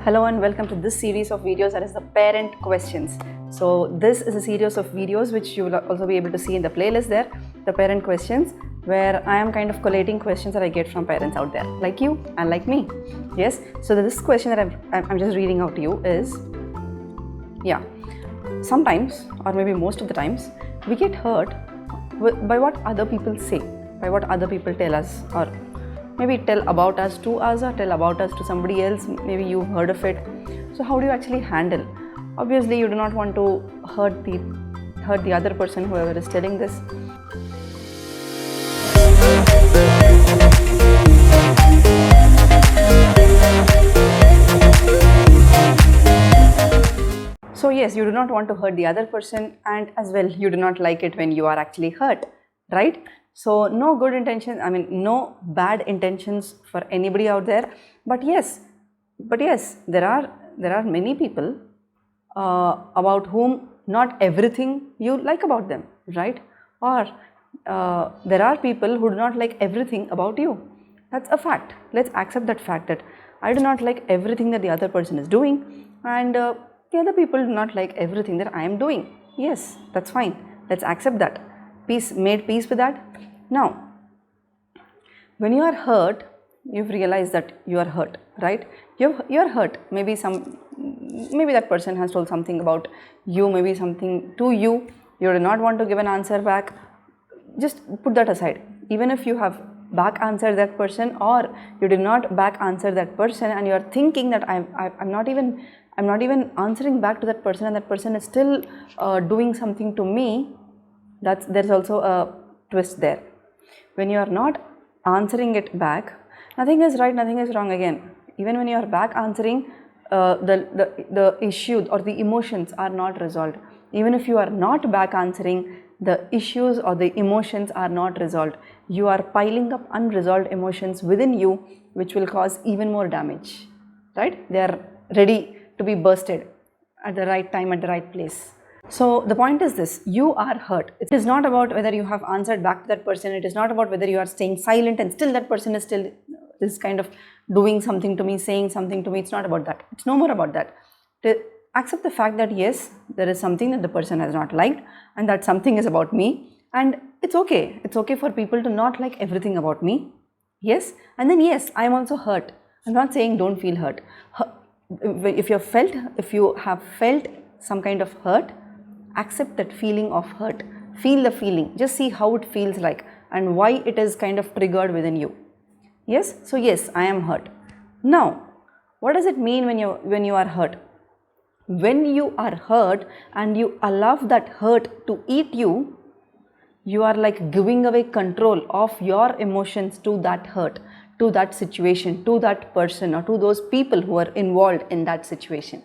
Hello and welcome to this series of videos that is the parent questions. So this is a series of videos which you will also be able to see in the playlist there, the parent questions, where I am kind of collating questions that I get from parents out there, like you and like me. Yes, so this question that I'm just reading out to you is, sometimes or maybe most of the times we get hurt by what other people say, by what other people tell us, or maybe tell about us to us or tell about us to somebody else. Maybe you've heard of it. So how do you actually handle? Obviously you do not want to hurt the other person, whoever is telling this. So yes, you do not want to hurt the other person, and as well you do not like it when you are actually hurt, right? So no good intentions, no bad intentions for anybody out there. But yes, there are many people about whom not everything you like about them, right? Or there are people who do not like everything about you. That's a fact. Let's accept that fact that I do not like everything that the other person is doing, and the other people do not like everything that I am doing. Yes, that's fine. Let's accept that. Made peace with that. Now, when you are hurt, you've realized that you are hurt, right? You're hurt. Maybe that person has told something about you, maybe something to you. You do not want to give an answer back. Just put that aside. Even if you have back answered that person, or you did not back answer that person, and you are thinking that I'm not even answering back to that person, and that person is still doing something to me. There's also a twist there. When you are not answering it back, nothing is right, nothing is wrong again. Even when you are back answering, the issue or the emotions are not resolved. Even if you are not back answering, the issues or the emotions are not resolved. You are piling up unresolved emotions within you, which will cause even more damage, right? They are ready to be bursted at the right time, at the right place. So the point is this: you are hurt. It is not about whether you have answered back to that person. It is not about whether you are staying silent and still that person is kind of doing something to me, saying something to me. It's not about that. It's no more about that. To accept the fact that yes, there is something that the person has not liked, and that something is about me, and it's okay. It's okay for people to not like everything about me. Yes, and then yes, I am also hurt. I'm not saying don't feel hurt. If you have felt some kind of hurt, accept that feeling of hurt. Feel the feeling. Just see how it feels like and why it is kind of triggered within you. Yes, so yes, I am hurt. Now, what does it mean when you are hurt? When you are hurt and you allow that hurt to eat you, you are like giving away control of your emotions to that hurt, to that situation, to that person, or to those people who are involved in that situation.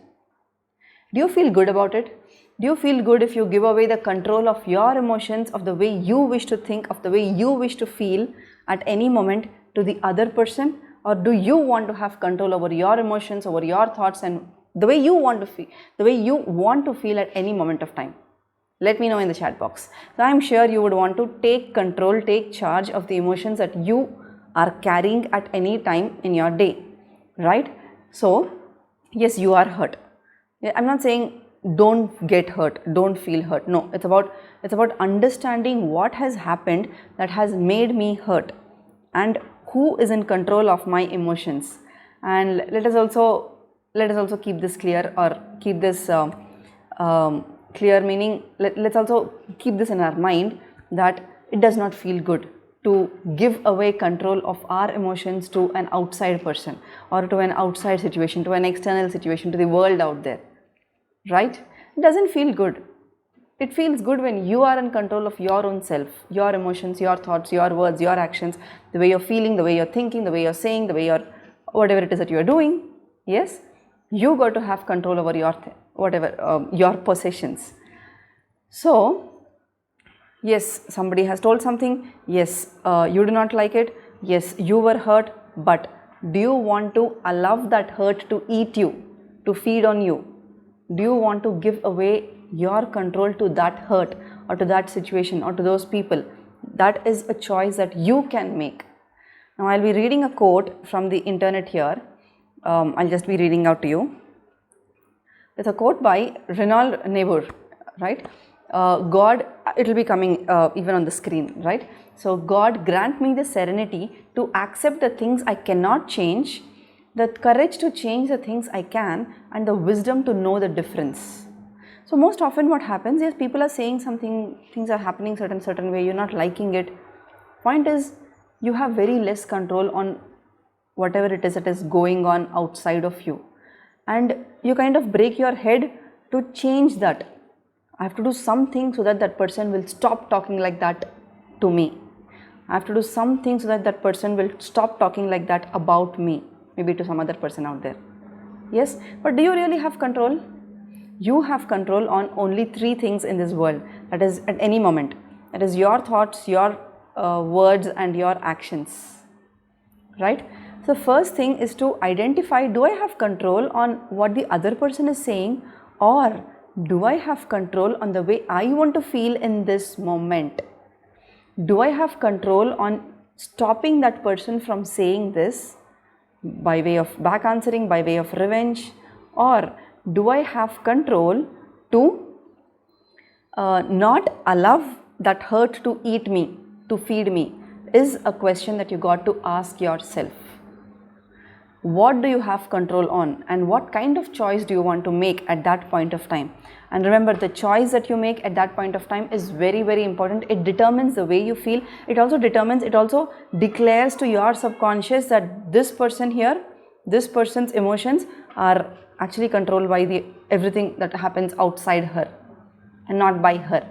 Do you feel good about it? Do you feel good if you give away the control of your emotions, of the way you wish to think, of the way you wish to feel at any moment to the other person? Or do you want to have control over your emotions, over your thoughts, and the way you want to feel at any moment of time? Let me know in the chat box. So I am sure you would want to take control, take charge of the emotions that you are carrying at any time in your day, right? So yes, you are hurt. I'm not saying don't get hurt, don't feel hurt. No, it's about understanding what has happened that has made me hurt, and who is in control of my emotions. And let us also keep this clear, or keep this clear, meaning let's also keep this in our mind that it does not feel good to give away control of our emotions to an outside person, or to an outside situation, to an external situation, to the world out there. Right? It doesn't feel good. It feels good when you are in control of your own self, your emotions, your thoughts, your words, your actions, the way you're feeling, the way you're thinking, the way you're saying, the way you're whatever it is that you're doing. Yes, you got to have control over your possessions. So yes, somebody has told something. Yes, you do not like it. Yes, you were hurt. But do you want to allow that hurt to eat you, to feed on you? Do you want to give away your control to that hurt, or to that situation, or to those people? That is a choice that you can make. Now I'll be reading a quote from the internet here. I'll just be reading out to you. It's a quote by Ronald Niebuhr, right? God, it will be coming even on the screen, right? So, God grant me the serenity to accept the things I cannot change, the courage to change the things I can, and the wisdom to know the difference. So, most often what happens is people are saying something, things are happening certain way, you're not liking it. Point is, you have very less control on whatever it is that is going on outside of you, and you kind of break your head to change that. I have to do something so that that person will stop talking like that to me. I have to do something so that that person will stop talking like that about me, maybe to some other person out there. Yes, but do you really have control? You have control on only 3 things in this world, that is at any moment. That is your thoughts, your words and your actions, right? So first thing is to identify, do I have control on what the other person is saying, or do I have control on the way I want to feel in this moment? Do I have control on stopping that person from saying this by way of back answering, by way of revenge, or do I have control to not allow that hurt to eat me, to feed me, is a question that you got to ask yourself. What do you have control on, and what kind of choice do you want to make at that point of time? And remember, the choice that you make at that point of time is very, very important. It determines the way you feel. It also declares to your subconscious that this person here, this person's emotions are actually controlled by everything that happens outside her and not by her.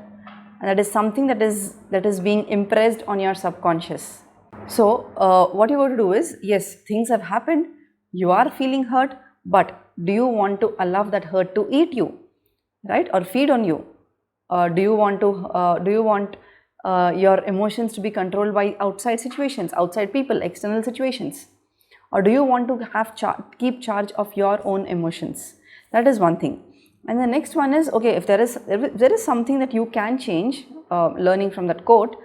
And that is something that is being impressed on your subconscious. So what you got to do is, yes, things have happened, you are feeling hurt, but do you want to allow that hurt to eat you, right, or feed on you? Do you want your emotions to be controlled by outside situations, outside people, external situations, or do you want to have keep charge of your own emotions? That is one thing. And the next one is, okay, if there is something that you can change, learning from that quote,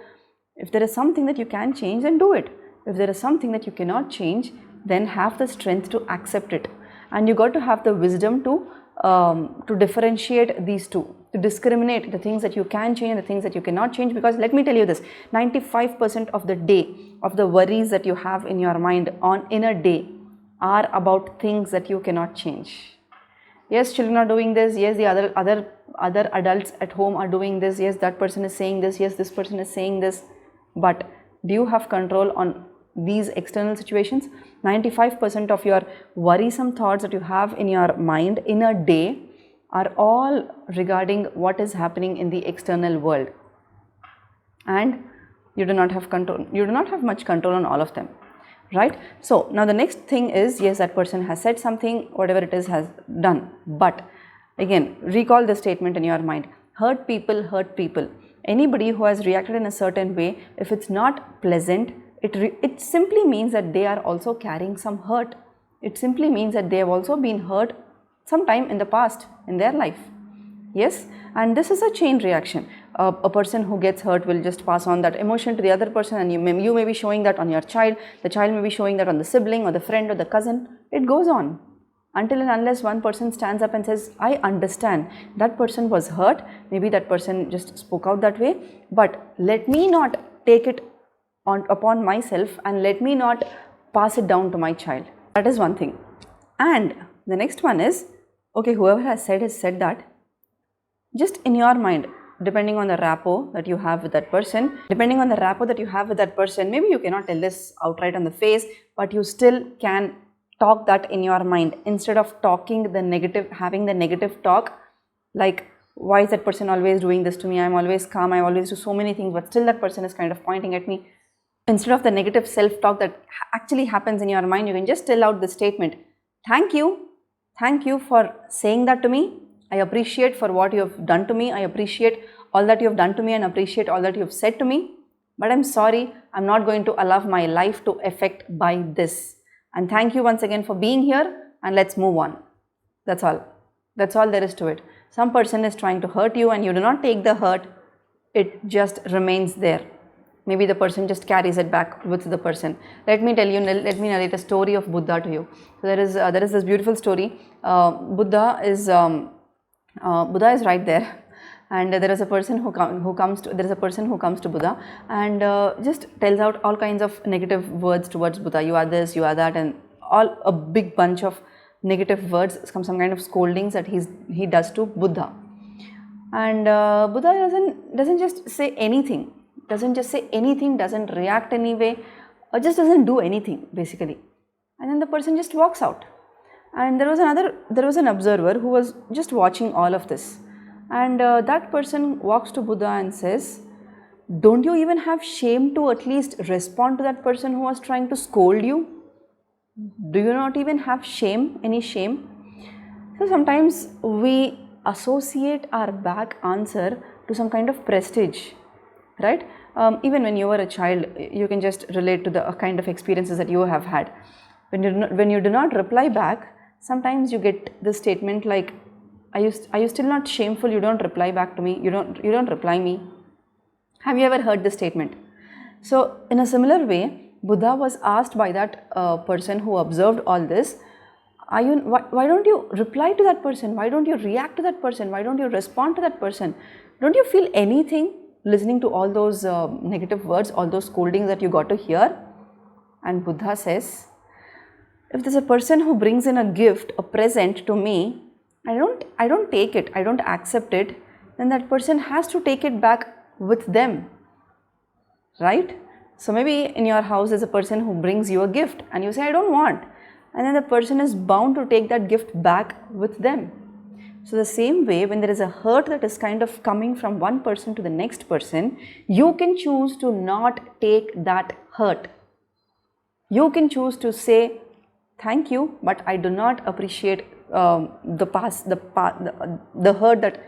if there is something that you can change, then do it. If there is something that you cannot change, then have the strength to accept it. And you got to have the wisdom to differentiate these two, to discriminate the things that you can change and the things that you cannot change. Because let me tell you this, 95% of the day, of the worries that you have in your mind in a day are about things that you cannot change. Yes, children are doing this. Yes, the other adults at home are doing this. Yes, that person is saying this. Yes, this person is saying this. But do you have control on these external situations? 95% of your worrisome thoughts that you have in your mind in a day are all regarding what is happening in the external world. And you do not have control. You do not have much control on all of them. Right? So now the next thing is, yes, that person has said something, whatever it is has done. But again, recall the statement in your mind. Hurt people hurt people. Anybody who has reacted in a certain way, if it's not pleasant, it simply means that they are also carrying some hurt. It simply means that they have also been hurt sometime in the past in their life. Yes, and this is a chain reaction. A person who gets hurt will just pass on that emotion to the other person, and you may be showing that on your child. The child may be showing that on the sibling or the friend or the cousin. It goes on until and unless one person stands up and says, I understand that person was hurt, maybe that person just spoke out that way, but let me not take it upon myself and let me not pass it down to my child. That is one thing. And the next one is, okay, whoever has said that, just in your mind, depending on the rapport that you have with that person, maybe you cannot tell this outright on the face, but you still can talk that in your mind instead of talking the negative, having the negative talk like, why is that person always doing this to me? I'm always calm, I always do so many things, but still that person is kind of pointing at me. Instead of the negative self-talk that actually happens in your mind, you can just tell out the statement, thank you for saying that to me. I appreciate for what you have done to me. I appreciate all that you have done to me and appreciate all that you have said to me. But I'm sorry, I'm not going to allow my life to affect by this. And thank you once again for being here, and let's move on. That's all. That's all there is to it. Some person is trying to hurt you and you do not take the hurt. It just remains there. maybe the person just carries it back with the person. Let me narrate a story of Buddha to you. So there is this beautiful story. Buddha is right there, and there is a person who comes to Buddha and just tells out all kinds of negative words towards Buddha. You are this, you are that, and all a big bunch of negative words, some kind of scoldings that he does to Buddha. And Buddha doesn't just say anything, doesn't react anyway, or just doesn't do anything basically. And then the person just walks out. And there was an observer who was just watching all of this. And that person walks to Buddha and says, "Don't you even have shame to at least respond to that person who was trying to scold you? Do you not even have shame, any shame?" So sometimes we associate our back answer to some kind of prestige, right? Even when you were a child, you can just relate to the kind of experiences that you have had. When you do not reply back, sometimes you get this statement like, are you still not shameful? You don't reply back to me. You don't reply me. Have you ever heard this statement? So in a similar way, Buddha was asked by that person who observed all this, why don't you reply to that person? Why don't you react to that person? Why don't you respond to that person? Don't you feel anything listening to all those negative words, all those scoldings that you got to hear? And Buddha says, if there's a person who brings in a gift, a present to me, I don't take it, I don't accept it, then that person has to take it back with them, right? So maybe in your house there's a person who brings you a gift and you say, I don't want. And then the person is bound to take that gift back with them. So the same way, when there is a hurt that is kind of coming from one person to the next person, you can choose to not take that hurt. You can choose to say, thank you, but I do not appreciate the hurt that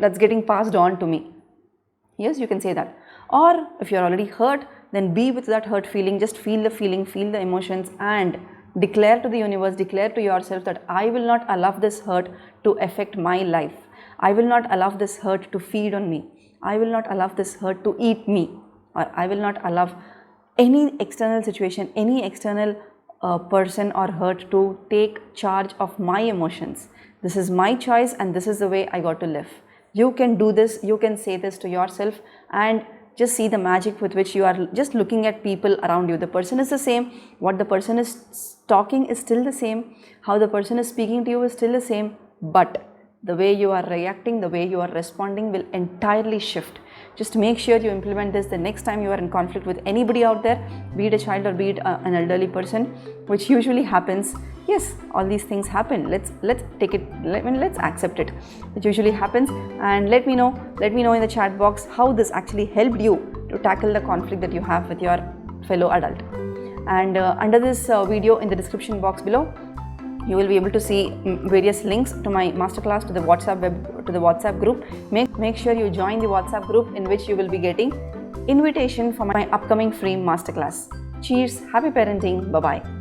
that's getting passed on to me. Yes, you can say that. Or if you're already hurt, then be with that hurt feeling, just feel the feeling, feel the emotions, and declare to the universe, declare to yourself that I will not allow this hurt to affect my life. I will not allow this hurt to feed on me. I will not allow this hurt to eat me. Or I will not allow any external situation, any external person or hurt to take charge of my emotions. This is my choice and this is the way I got to live. You can do this, you can say this to yourself, and just see the magic with which you are just looking at people around you. The person is the same, what the person is talking is still the same, how the person is speaking to you is still the same, but the way you are reacting, the way you are responding will entirely shift. Just make sure you implement this the next time you are in conflict with anybody out there, be it a child or be it an elderly person, which usually happens. Yes, all these things happen. Let's take it. Let's accept it. It usually happens, and let me know in the chat box how this actually helped you to tackle the conflict that you have with your fellow adult. And under this video, in the description box below, you will be able to see various links to my masterclass, to the WhatsApp group. Make sure you join the WhatsApp group, in which you will be getting invitation for my upcoming free masterclass. Cheers, happy parenting, bye bye.